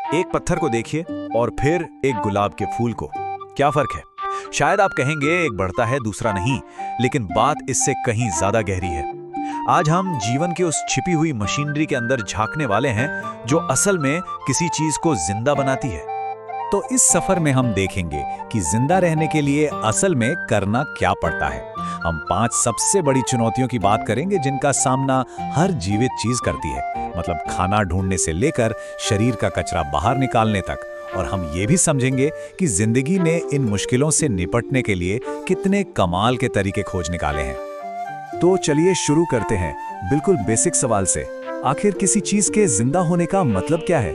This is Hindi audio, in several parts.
एक पत्थर को देखिए और फिर एक गुलाब के फूल को, क्या फर्क है? शायद आप कहेंगे एक बढ़ता है दूसरा नहीं, लेकिन बात इससे कहीं ज्यादा गहरी है। आज हम जीवन के उस छिपी हुई मशीनरी के अंदर झांकने वाले हैं जो असल में किसी चीज को जिंदा बनाती है। तो इस सफर में हम देखेंगे कि जिंदा रहने के लिए असल में करना क्या पड़ता है। हम 5 सबसे बड़ी चुनौतियों की बात करेंगे जिनका सामना हर जीवित चीज करती है, मतलब खाना ढूंढने से लेकर शरीर का कचरा बाहर निकालने तक। और हम ये भी समझेंगे कि जिंदगी ने इन मुश्किलों से निपटने के लिए कितने कमाल के तरीके खोज निकाले हैं। तो चलिए शुरू करते हैं बिल्कुल बेसिक सवाल से। आखिर किसी चीज के जिंदा होने का मतलब क्या है?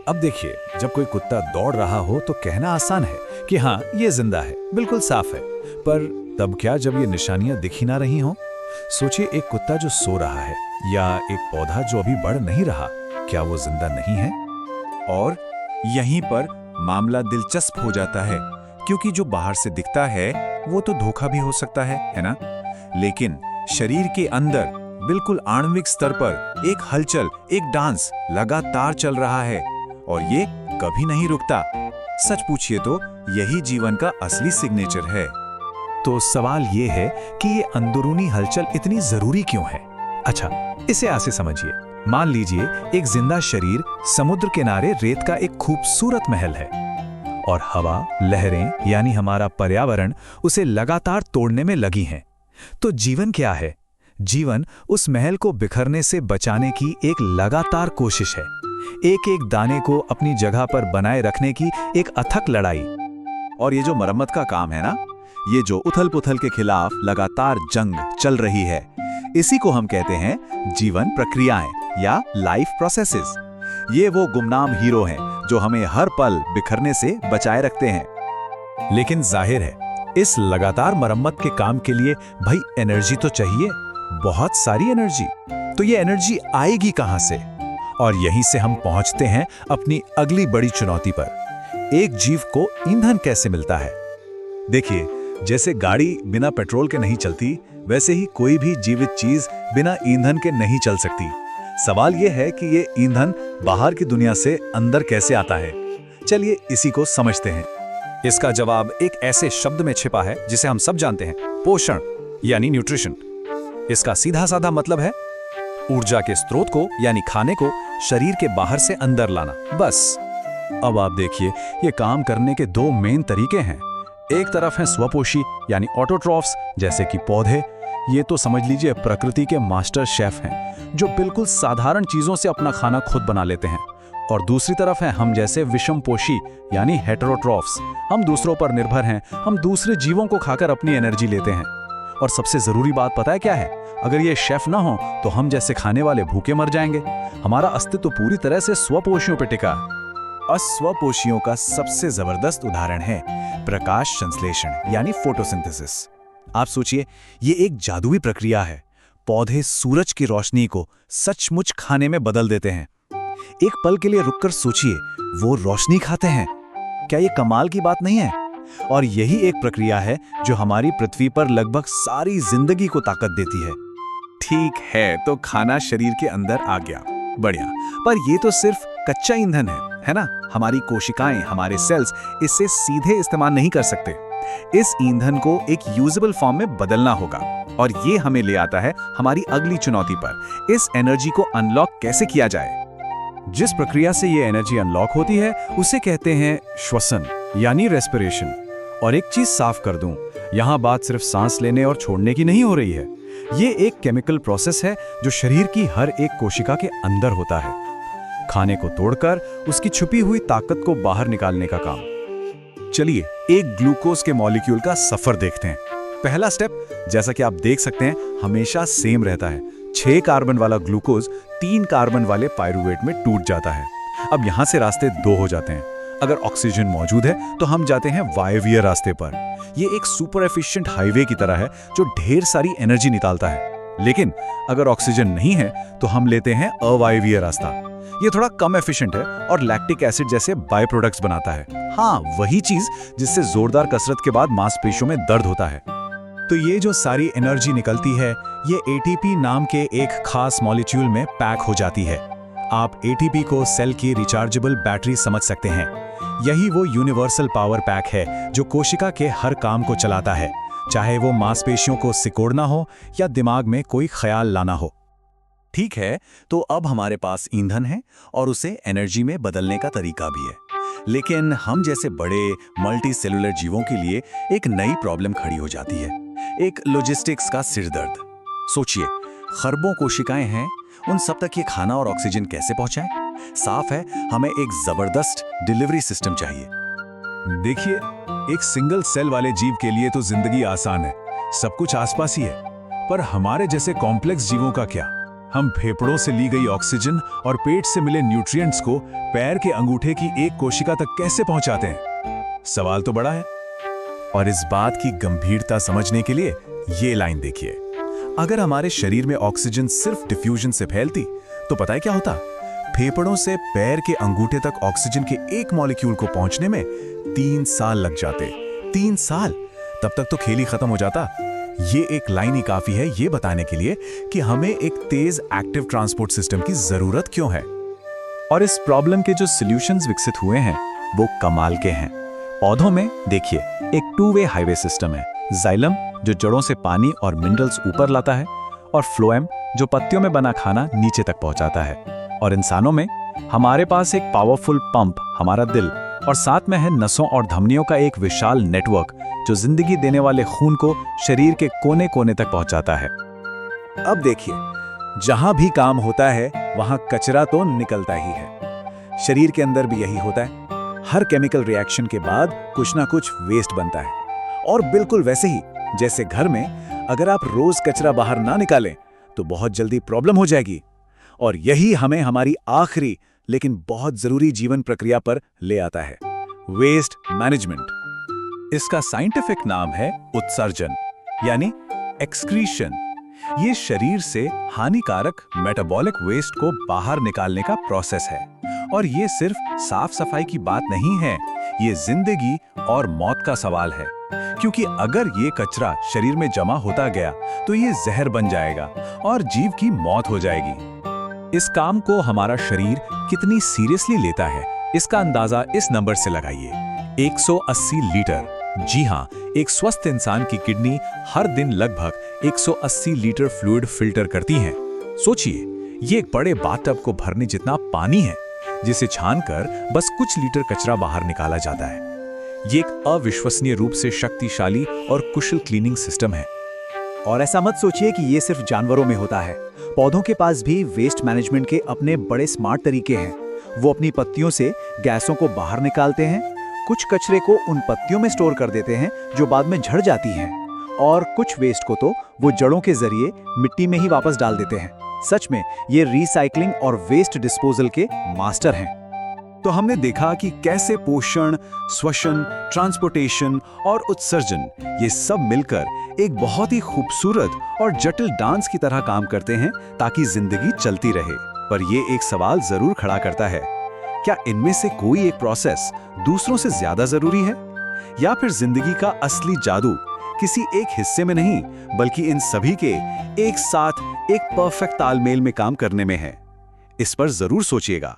अब देखिए, जब कोई कुत्ता दौड़ रहा हो तो कहना आसान है कि हाँ, ये जिंदा है, बिल्कुल साफ है। पर तब क्या जब ये निशानियां दिख ही ना रही हों? सोचिए, एक कुत्ता जो सो रहा है या एक पौधा जो अभी बढ़ नहीं रहा, क्या वो जिंदा नहीं है? और यहीं पर मामला दिलचस्प हो जाता है, क्योंकि जो बाहर से दिखता है वो तो धोखा भी हो सकता है ना? लेकिन शरीर के अंदर बिल्कुल आणविक स्तर पर एक हलचल, एक डांस लगातार चल रहा है और ये कभी नहीं रुकता। सच पूछिए तो यही जीवन का असली सिग्नेचर है। तो सवाल ये है कि ये अंदरूनी हलचल इतनी जरूरी क्यों है? अच्छा, इसे ऐसे समझिए। मान लीजिए एक जिंदा शरीर समुद्र किनारे रेत का एक खूबसूरत महल है और हवा, लहरें यानी हमारा पर्यावरण उसे लगातार तोड़ने में लगी हैं। तो जीवन क्या है? जीवन उस महल को बिखरने से बचाने की एक लगातार कोशिश है, एक एक दाने को अपनी जगह पर बनाए रखने की एक अथक लड़ाई। और ये जो मरम्मत का काम है ना, ये जो उथल-पुथल के खिलाफ लगातार जंग चल रही है, इसी को हम कहते हैं जीवन प्रक्रियाएं या लाइफ प्रोसेसेस। ये वो गुमनाम हीरो हैं जो हमें हर पल बिखरने से बचाए रखते हैं। लेकिन जाहिर है, इस लगातार मरम्मत के काम के लिए भाई एनर्जी तो चाहिए, बहुत सारी एनर्जी। तो ये एनर्जी आएगी कहां से? और यहीं से हम पहुंचते हैं अपनी अगली बड़ी चुनौती पर। एक जीव को ईंधन कैसे मिलता है? देखिए, जैसे गाड़ी बिना पेट्रोल के नहीं चलती, वैसे ही कोई भी जीवित चीज बिना ईंधन के नहीं चल सकती। सवाल यह है कि ये ईंधन बाहर की दुनिया से अंदर कैसे आता है। चलिए इसी को समझते हैं। इसका जवाब एक ऐसे शब्द में छिपा है जिसे हम सब जानते हैं, पोषण यानी न्यूट्रिशन। इसका सीधा साधा मतलब है ऊर्जा के स्रोत को यानी खाने को शरीर के बाहर से अंदर लाना, बस। अब आप देखिए, ये काम करने के 2 मेन तरीके हैं। एक तरफ है स्वपोषी यानी ऑटोट्रॉफ्स, जैसे कि पौधे। ये तो समझ लीजिए प्रकृति के मास्टर शेफ हैं जो बिल्कुल साधारण चीजों से अपना खाना खुद बना लेते हैं। और दूसरी तरफ है हम जैसे विषमपोषी यानी हेटेरोट्रॉफ्स। हम दूसरों पर निर्भर हैं, हम दूसरे जीवों को खाकर अपनी एनर्जी लेते हैं। और सबसे जरूरी बात पता है क्या है? अगर ये शेफ ना हो तो हम जैसे खाने वाले भूखे मर जाएंगे। हमारा अस्तित्व पूरी तरह से स्वपोषियों पर टिका है। और स्वपोषियों का सबसे जबरदस्त उदाहरण है प्रकाश संश्लेषण यानी फोटोसिंथेसिस। आप सोचिए, ये एक जादुई प्रक्रिया है। पौधे सूरज की रोशनी को सचमुच खाने में बदल देते हैं। एक पल के लिए रुककर सोचिए, वो रोशनी खाते हैं। क्या ये कमाल की बात नहीं है? और यही एक प्रक्रिया है जो हमारी पृथ्वी पर लगभग सारी जिंदगी को ताकत देती है। ठीक है, तो खाना शरीर के अंदर आ गया, बढ़िया। पर ये तो सिर्फ कच्चा ईंधन है ना? हमारी कोशिकाएं, हमारे सेल्स इससे सीधे इस्तेमाल नहीं कर सकते। इस ईंधन को एक यूजेबल फॉर्म में बदलना होगा। और ये हमें ले आता है हमारी अगली चुनौती पर। इस एनर्जी को अनलॉक कैसे किया जाए? जिस प्रक्रिया से ये एनर्जी अनलॉक होती है उसे कहते हैं श्वसन यानी रेस्पिरेशन। और एक चीज साफ कर दूं, यहां बात सिर्फ सांस लेने और छोड़ने की नहीं हो रही है। ये एक केमिकल प्रोसेस है जो शरीर की हर एक कोशिका के अंदर होता है। खाने को तोड़कर उसकी छुपी हुई ताकत को बाहर निकालने का काम। चलिए एक ग्लूकोज के मॉलिक्यूल का सफर देखते हैं। पहला स्टेप, जैसा कि आप देख सकते हैं, हमेशा सेम रहता है। 6 कार्बन वाला ग्लूकोज 3 कार्बन वाले पाइरूवेट में टूट जाता है। अब यहां से रास्ते 2 हो जाते हैं। अगर ऑक्सीजन मौजूद है तो हम जाते हैं वायवीय रास्ते पर। ये एक सुपर एफिशिएंट हाईवे की तरह है जो ढेर सारी एनर्जी निकालता है। लेकिन अगर ऑक्सीजन नहीं है तो हम लेते हैं अवायवीय रास्ता। ये थोड़ा कम एफिशिएंट है और लैक्टिक एसिड जैसे बाय प्रोडक्ट्स बनाता है। हाँ, वही चीज जिससे जोरदार कसरत के बाद मांसपेशियों में दर्द होता है। तो ये जो सारी एनर्जी निकलती है, ये एटीपी नाम के एक खास मॉलिक्यूल में पैक हो जाती है। आप एटीपी को सेल की रिचार्जेबल बैटरी समझ सकते हैं। यही वो यूनिवर्सल पावर पैक है जो कोशिका के हर काम को चलाता है, चाहे वो मांसपेशियों को सिकोड़ना हो या दिमाग में कोई ख्याल लाना हो। ठीक है, तो अब हमारे पास ईंधन है और उसे एनर्जी में बदलने का तरीका भी है। लेकिन हम जैसे बड़े मल्टी सेलुलर जीवों के लिए एक नई प्रॉब्लम खड़ी हो जाती है, एक लॉजिस्टिक्स का सिरदर्द। सोचिए, खरबों कोशिकाएं हैं, उन सब तक ये खाना और ऑक्सीजन कैसे पहुंचाएं? साफ है, हमें एक जबरदस्त डिलीवरी सिस्टम चाहिए। देखिए, एक सिंगल सेल वाले जीव के लिए तो जिंदगी आसान है, सब कुछ आसपास ही है। पर हमारे जैसे कॉम्प्लेक्स जीवों का क्या? हम फेफड़ों से ली गई ऑक्सीजन और पेट से मिले न्यूट्रिएंट्स को पैर के अंगूठे की एक कोशिका तक कैसे पहुंचाते हैं? सवाल तो बड़ा है। और इस बात की गंभीरता समझने के लिए ये लाइन देखिए। अगर हमारे शरीर में ऑक्सीजन सिर्फ डिफ्यूजन से फैलती तो पता है क्या होता? फेफड़ों से पैर के अंगूठे तक ऑक्सीजन के एक मॉलिक्यूल को पहुंचने में 3 साल लग जाते। 3 साल! तब तक तो खेल ही खत्म हो जाता। ये एक लाइन ही काफी है ये बताने के लिए कि हमें एक तेज एक्टिव ट्रांसपोर्ट सिस्टम की जरूरत क्यों है। और इस प्रॉब्लम के जो सॉल्यूशंस विकसित हुए हैं वो कमाल के हैं। पौधों में देखिए, एक 2-वे हाईवे सिस्टम है। जाइलम जो जड़ों से पानी और मिनरल्स ऊपर लाता है, और फ्लोएम जो पत्तियों में बना खाना नीचे तक पहुंचाता है। और इंसानों में हमारे पास एक पावरफुल पंप, हमारा दिल, और साथ में है नसों और धमनियों का एक विशाल नेटवर्क जो जिंदगी देने वाले खून को शरीर के कोने कोने तक पहुंचाता है। अब देखिए, जहां भी काम होता है वहां कचरा तो निकलता ही है। शरीर के अंदर भी यही होता है। हर केमिकल रिएक्शन के बाद कुछ ना कुछ वेस्ट बनता है। और बिल्कुल वैसे ही जैसे घर में अगर आप रोज कचरा बाहर ना निकालें तो बहुत जल्दी प्रॉब्लम हो जाएगी। और यही हमें हमारी आखिरी लेकिन बहुत जरूरी जीवन प्रक्रिया पर ले आता है, वेस्ट मैनेजमेंट। इसका साइंटिफिक नाम है उत्सर्जन, यानी एक्सक्रीशन। ये शरीर से हानिकारक मेटाबॉलिक वेस्ट को बाहर निकालने का प्रोसेस है। और ये सिर्फ साफ सफाई की बात नहीं है, ये जिंदगी और मौत का सवाल है। क्योंकि अगर ये कचरा शरीर में जमा होता गया तो ये जहर बन जाएगा और जीव की मौत हो जाएगी। इस काम को हमारा शरीर कितनी सीरियसली लेता है, इसका अंदाजा इस नंबर से लगाइए, 180 लीटर। जी हाँ, एक स्वस्थ इंसान की किडनी हर दिन लगभग 180 लीटर फ्लूइड फिल्टर करती हैं। सोचिए, ये एक बड़े बाथटब को भरने जितना पानी है, जिसे छानकर बस कुछ लीटर कचरा बाहर निकाला जाता है। ये एक अविश्वसनीय रूप से शक्तिशाली और कुशल क्लीनिंग सिस्टम है। और ऐसा मत सोचिए कि ये सिर्फ जानवरों में होता है। पौधों के पास भी वेस्ट मैनेजमेंट के अपने बड़े स्मार्ट तरीके हैं। वो अपनी पत्तियों से गैसों को बाहर निकालते हैं, कुछ कचरे को उन पत्तियों में स्टोर कर देते हैं जो बाद में झड़ जाती हैं, और कुछ वेस्ट को तो वो जड़ों के जरिए मिट्टी में ही वापस डाल देते हैं। सच में ये रिसाइकलिंग और वेस्ट डिस्पोजल के मास्टर हैं। तो हमने देखा कि कैसे पोषण, श्वसन, ट्रांसपोर्टेशन और उत्सर्जन ये सब मिलकर एक बहुत ही खूबसूरत और जटिल डांस की तरह काम करते हैं ताकि जिंदगी चलती रहे। पर ये एक सवाल जरूर खड़ा करता है, क्या इनमें से कोई एक प्रोसेस दूसरों से ज्यादा जरूरी है? या फिर जिंदगी का असली जादू किसी एक हिस्से में नहीं बल्कि इन सभी के एक साथ एक परफेक्ट तालमेल में काम करने में है? इस पर जरूर सोचिएगा।